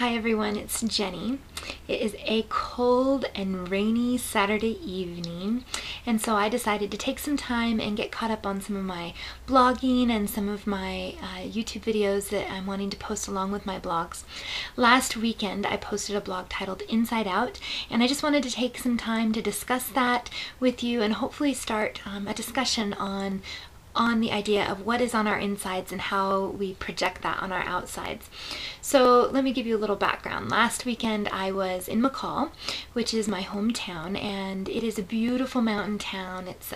Hi everyone, it's Jenny. It is a cold and rainy Saturday evening, and so I decided to take some time and get caught up on some of my blogging and some of my YouTube videos that I'm wanting to post along with my blogs. Last weekend I posted a blog titled Inside Out, and I just wanted to take some time to discuss that with you and hopefully start a discussion on the idea of what is on our insides and how we project that on our outsides. So let me give you a little background. Last weekend I was in McCall, which is my hometown, and it is a beautiful mountain town. It's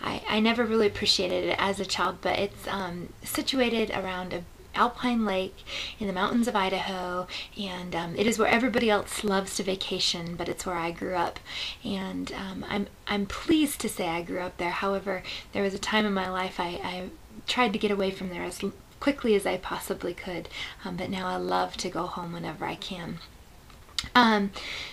I never really appreciated it as a child, but it's situated around a alpine lake in the mountains of Idaho, and it is where everybody else loves to vacation, but it's where I grew up. And I'm pleased to say I grew up there. However, there was a time in my life I tried to get away from there as quickly as I possibly could, but now I love to go home whenever I can.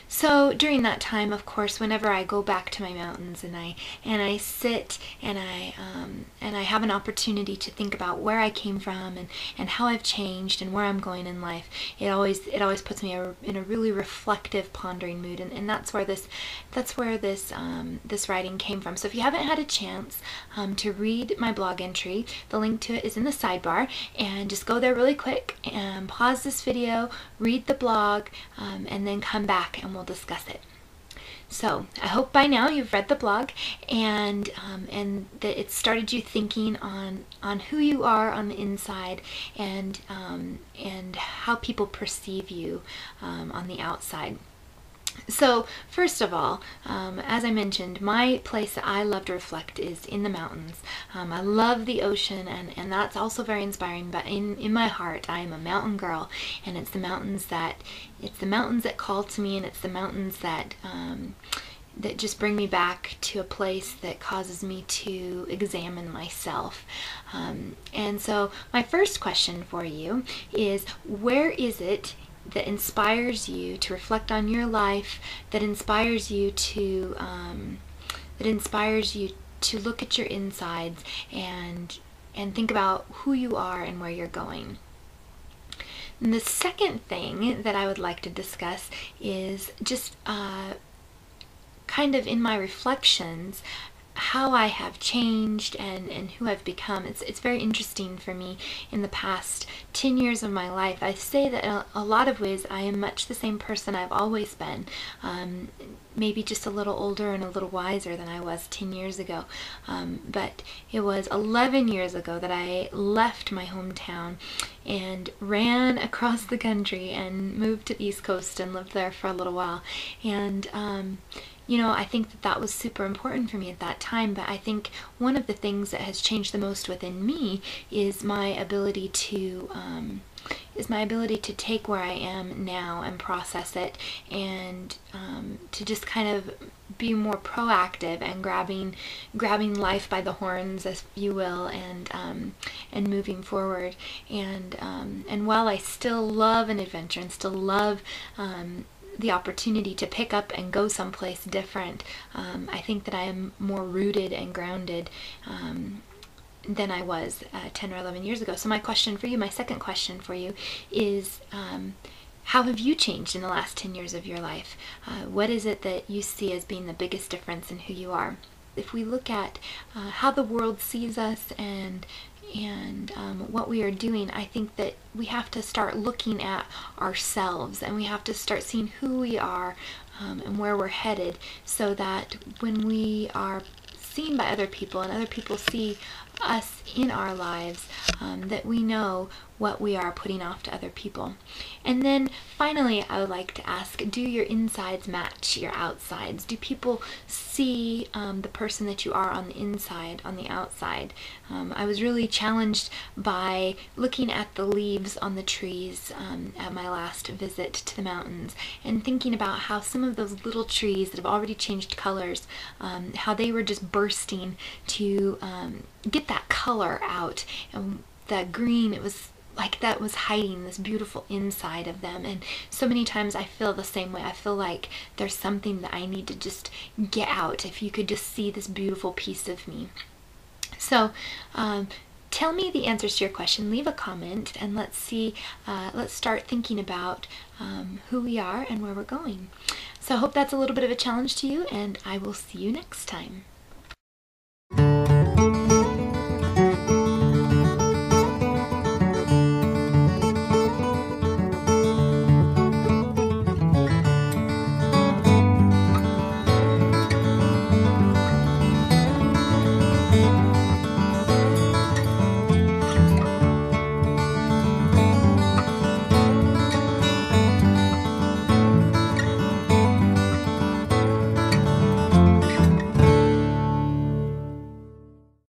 So during that time, of course, whenever I go back to my mountains and I sit and I have an opportunity to think about where I came from and how I've changed and where I'm going in life, it always puts me in a really reflective, pondering mood, and that's where this writing came from. So if you haven't had a chance to read my blog entry, the link to it is in the sidebar, and just go there really quick and pause this video, read the blog, and then come back and we'll discuss it. So I hope by now you've read the blog and that it started you thinking on who you are on the inside and how people perceive you on the outside. So first of all, as I mentioned, my place that I love to reflect is in the mountains. I love the ocean, and that's also very inspiring, but in my heart I am a mountain girl, and it's the mountains that call to me, and it's the mountains that just bring me back to a place that causes me to examine myself. And so my first question for you is, where is it that inspires you to reflect on your life, that inspires you to look at your insides and think about who you are and where you're going? And the second thing that I would like to discuss is just kind of in my reflections, how I have changed and who I've become. It's very interesting for me. In the past 10 years of my life, I say that in a lot of ways I am much the same person I've always been, maybe just a little older and a little wiser than I was 10 years ago. But it was 11 years ago that I left my hometown and ran across the country and moved to the East Coast and lived there for a little while. And you know, I think that was super important for me at that time, but I think one of the things that has changed the most within me is my ability to take where I am now and process it, and to just kind of be more proactive and grabbing life by the horns, as you will, and moving forward. And while I still love an adventure and still love the opportunity to pick up and go someplace different, I think that I am more rooted and grounded than I was 10 or 11 years ago. So my question for you, my second question for you is, how have you changed in the last 10 years of your life? What is it that you see as being the biggest difference in who you are? If we look at how the world sees us and what we are doing, I think that we have to start looking at ourselves, and we have to start seeing who we are and where we're headed, so that when we are seen by other people and other people see us in our lives, that we know what we are putting off to other people. And then finally, I would like to ask, do your insides match your outsides? Do people see the person that you are on the inside, on the outside? I was really challenged by looking at the leaves on the trees at my last visit to the mountains, and thinking about how some of those little trees that have already changed colors, how they were just bursting to get that color out, and that green, it was like that was hiding this beautiful inside of them. And so many times I feel the same way. I feel like there's something that I need to just get out. If you could just see this beautiful piece of me. So tell me the answers to your question. Leave a comment and let's see, let's start thinking about who we are and where we're going. So I hope that's a little bit of a challenge to you, and I will see you next time.